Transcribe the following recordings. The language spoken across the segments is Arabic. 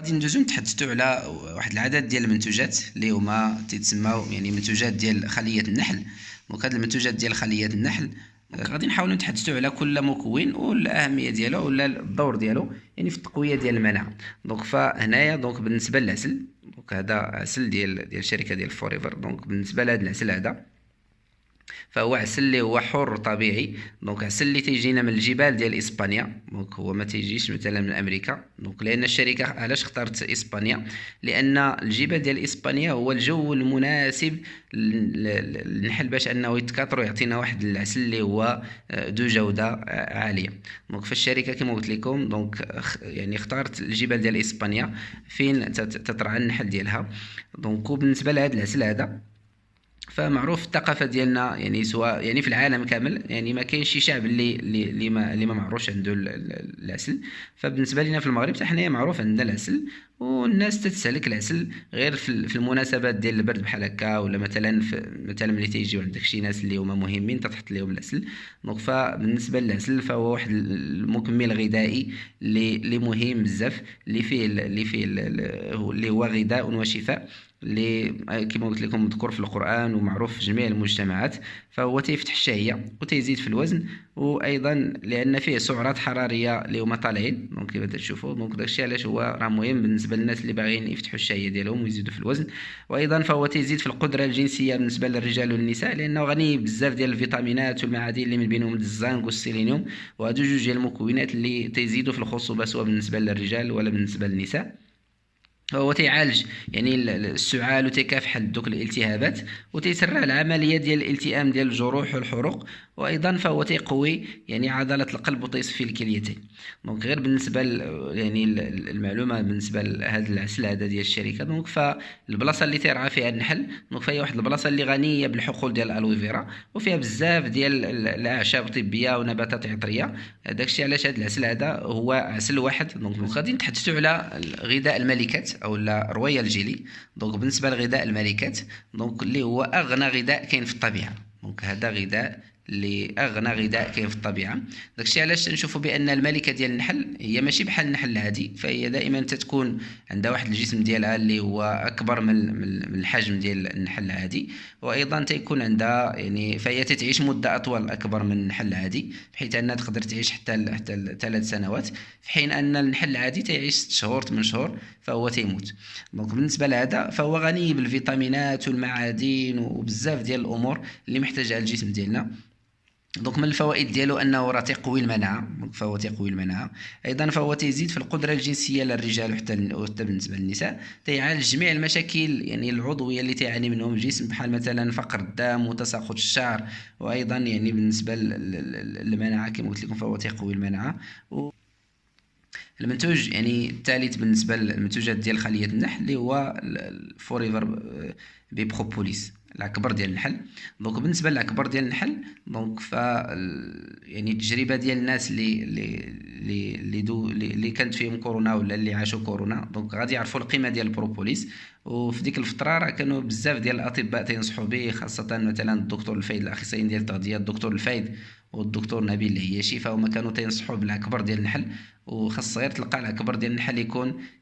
غادي ندوزو نتحدثوا على واحد العدد ديال المنتوجات اللي هما تيتسموا يعني منتوجات ديال خليه النحل. دونك هاد المنتوجات ديال خليه النحل غادي نحاولوا نتحدثوا على كل مكون والاهميه ديالو ولا الدور ديالو يعني في التقويه ديال المناعه. دونك فهنايا دونك بالنسبه للعسل، دونك هذا عسل ديال الشركه ديال فوريفر. دونك بالنسبه لهذا العسل هذا فهو عسل اللي هو حر طبيعي. دونك عسل اللي تيجينا من الجبال ديال اسبانيا، دونك هو ما تيجيش مثلا من امريكا. دونك لان الشركه علاش اختارت اسبانيا؟ لان الجبال ديال اسبانيا هو الجو المناسب للنحل باش انه يتكاثر ويعطينا واحد العسل اللي هو ذو جوده عاليه. دونك فالشركه كما قلت لكم دونك يعني اختارت الجبال ديال اسبانيا فين تترعى النحل ديالها. دونك وبالنسبه لهذا العسل هذا فمعروف الثقافه ديالنا يعني سواء يعني في العالم كامل يعني ما كاينش شي شعب اللي ما معروفش عنده العسل. فبالنسبه لنا في المغرب حنايا معروف عندنا العسل، والناس تتسلك العسل غير في المناسبات ديال البرد بحال هكا، ولا مثلا ملي تيجيو عندك شي ناس اللي هما مهمين تحط لهم العسل. دونك فبالنسبه للعسل فهو واحد المكمل غذائي اللي مهم بزاف، اللي هو غذاء وشفاء اللي كما قلت لكم مذكور في القرآن ومعروف في جميع المجتمعات. فهو تيفتح الشهية وتيزيد في الوزن، وايضا لان فيه سعرات حراريه اللي هما طالعين. دونك كيف تشوفوا دونك داكشي علاش هو راه مهم بالنسبه للناس اللي باغيين يفتحوا الشهيه ديالهم ويزيدوا في الوزن. وايضا فهو تيزيد في القدره الجنسيه بالنسبه للرجال والنساء، لانه غني بزاف ديال الفيتامينات والمعادن اللي من بينهم الزنك والسيلينيوم، وهادو جوج ديال المكونات اللي تيزيدوا في الخصوبه سواء بالنسبه للرجال ولا بالنسبه للنساء. هو تيعالج يعني السعال وتيكافح دوك الالتهابات وتيسرع العمليه ديال الالتئام ديال الجروح والحروق. وايضا فهو تيقوي يعني عضله القلب وتيصفي الكليتين. دونك غير بالنسبه يعني المعلومه بالنسبه لهذا العسل هذا ديال الشركه، دونك فالبلاصه اللي تيرعى فيها النحل دونك فهي واحد البلاصه اللي غنيه بالحقول ديال الالوفيرا وفيها بزاف ديال الاعشاب الطبيه ونباتات عطريه. داكشي علاش هذا العسل هذا هو عسل واحد. دونك غادي نتحدثوا على غذاء الملكات او لا رويال جيلي. دونك بالنسبه لغذاء الملكات دونك اللي هو اغنى غذاء كاين في الطبيعه. دونك هذا غذاء اللي اغنى غذاء كاين في الطبيعه. داكشي علاش نشوفوا بان الملكه ديال النحل هي ماشي بحال النحل العادي، فهي دائما تتكون عندها واحد الجسم ديالها اللي هو اكبر من الحجم ديال النحل العادي، وايضا تيكون عندها يعني فهي تتعيش مده اطول اكبر من النحل العادي، بحيث انها تقدر تعيش حتى 3 سنوات، في حين ان النحل العادي تعيش 6 شهور 8 شهور فهو تيموت. دونك بالنسبه لهذا فهو غني بالفيتامينات والمعادن وبزاف ديال الامور اللي محتاجها الجسم ديالنا. دونك من الفوائد ديالو انه راه تيقوي المناعه. دونك فهو تيقوي المناعه. ايضا فهو تيزيد في القدره الجنسيه للرجال وحتى بالنسبه للنساء. تيعالج جميع المشاكل يعني العضويه اللي تعاني منهم الجسم بحال مثلا فقر الدم وتساقط الشعر. وايضا يعني بالنسبه للمناعه كما قلت لكم فهو تيقوي المناعه. المنتوج يعني الثالث بالنسبه للمنتوجات ديال خليه النحل اللي هو فوريفر ببروبوليس العكبر ديال النحل. دونك بالنسبه للعكبر ديال النحل دونك ف يعني التجربه ديال الناس اللي كانت فيهم كورونا ولا اللي عاشوا كورونا دونك غادي يعرفوا القيمه ديال البروبوليس. وفي ديك الفتره راه كانوا بزاف ديال الاطباء تينصحوا به، خاصه مثلا الدكتور الفايد الاخصائيين ديال التغذيه الدكتور الفايد والدكتور نبيل العياشي، فهما كانوا تينصحوا بالعكبر ديال النحل. وخاص غير تلقى العكبر ديال النحل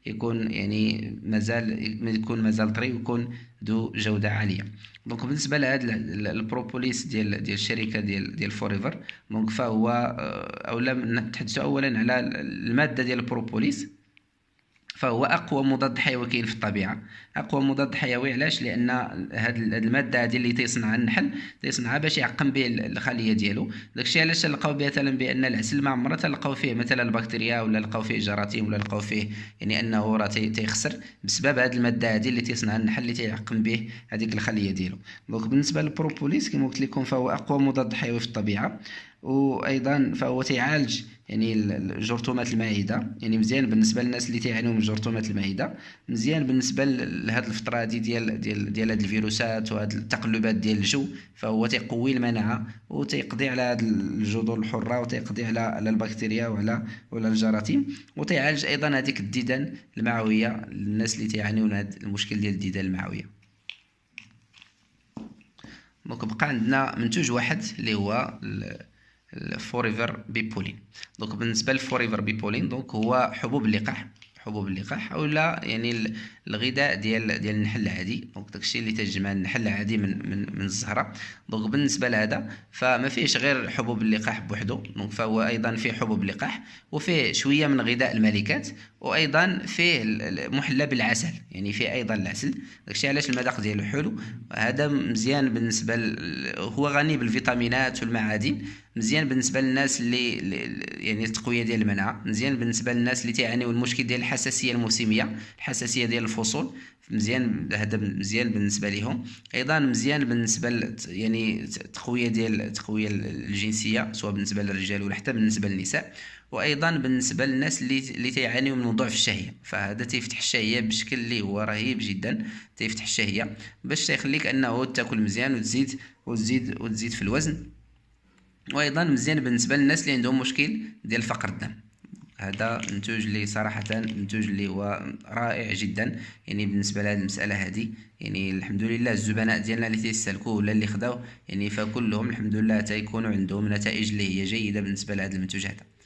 يكون يعني مازال طري ويكون ذو جوده عاليه. دونك بالنسبه لهذا البروبوليس ديال الشركه ديال فوريفر دونك فهو اولا نتحدثوا اولا على الماده ديال البروبوليس. فهو اقوى مضاد حيوي كاين في الطبيعه. اقوى مضاد حيوي علاش؟ لان هاد الماده هذه اللي تيصنعها النحل تيصنعها باش يعقم به الخليه ديالو. داكشي علاش تلقاو مثلا بان العسل ما عمرنا تلقاو فيه مثلا البكتيريا ولا لقاو فيه جراثيم ولا لقاو فيه يعني انه راه تيخسر بسبب هاد الماده هذه اللي تيصنعها النحل اللي تيعقم به هذيك الخليه ديالو. دونك بالنسبه للبروبوليس كما قلت لكم فهو اقوى مضاد حيوي في الطبيعه. وايضا فهو تيعالج يعني جرثومات المعده، يعني مزيان بالنسبه للناس اللي تيعانيو من جرثومات المعده، مزيان بالنسبه لهاد الفتره هذه ديال هاد الفيروسات وهاد التقلبات ديال الجو. فهو تيقوي المناعه وتيقضي على هاد الجذور الحره وتيقضي على البكتيريا وعلى الجراثيم. وتيعالج ايضا هذيك الديدان المعويه للناس اللي تيعانيو من هاد المشكل ديال الديدان المعويه. دونك بقى عندنا منتوج واحد اللي هو الفوريفر بيبولين. دونك بالنسبه للفوريفر بيبولين دونك هو حبوب اللقاح. حبوب اللقاح، اولا يعني الغذاء ديال النحل العادي. دونك داكشي اللي تجمع النحل العادي من الزهره. دونك بالنسبه لهذا فما فيهش غير حبوب اللقاح بوحدو، دونك فهو ايضا فيه حبوب اللقاح وفيه شويه من غذاء الملكات، وايضا فيه محلى بالعسل، يعني فيه ايضا العسل. داكشي علاش المذاق ديالو حلو. هذا مزيان بالنسبه هو غني بالفيتامينات والمعادن، مزيان بالنسبه للناس يعني التقويه ديال المناعه، مزيان بالنسبه للناس اللي تعانيوا المشكل ديال الحساسيه الموسميه، الحساسيه ديال الفصول، مزيان. هذا مزيان بالنسبه لهم. ايضا مزيان بالنسبه يعني التقويه الجنسيه، سواء بالنسبه للرجال ولا حتى بالنسبه للنساء. وايضا بالنسبه للناس اللي تيعانيوا من موضوع في الشهيه، فهذا تيفتح الشهيه بشكل اللي هو رهيب جدا. تيفتح الشهيه باش تيخليك انه تاكل مزيان وتزيد في الوزن. وايضا مزيان بالنسبه للناس اللي عندهم مشكل ديال فقر الدم. هذا منتوج اللي صراحه منتوج اللي هو رائع جدا، يعني بالنسبه لهذه المساله هذه. يعني الحمد لله الزبناء ديالنا اللي تيستهلكوه ولا اللي خداو، يعني فكلهم الحمد لله تيكونوا عندهم نتائج اللي هي جيده بالنسبه لهذا المنتوج هذا.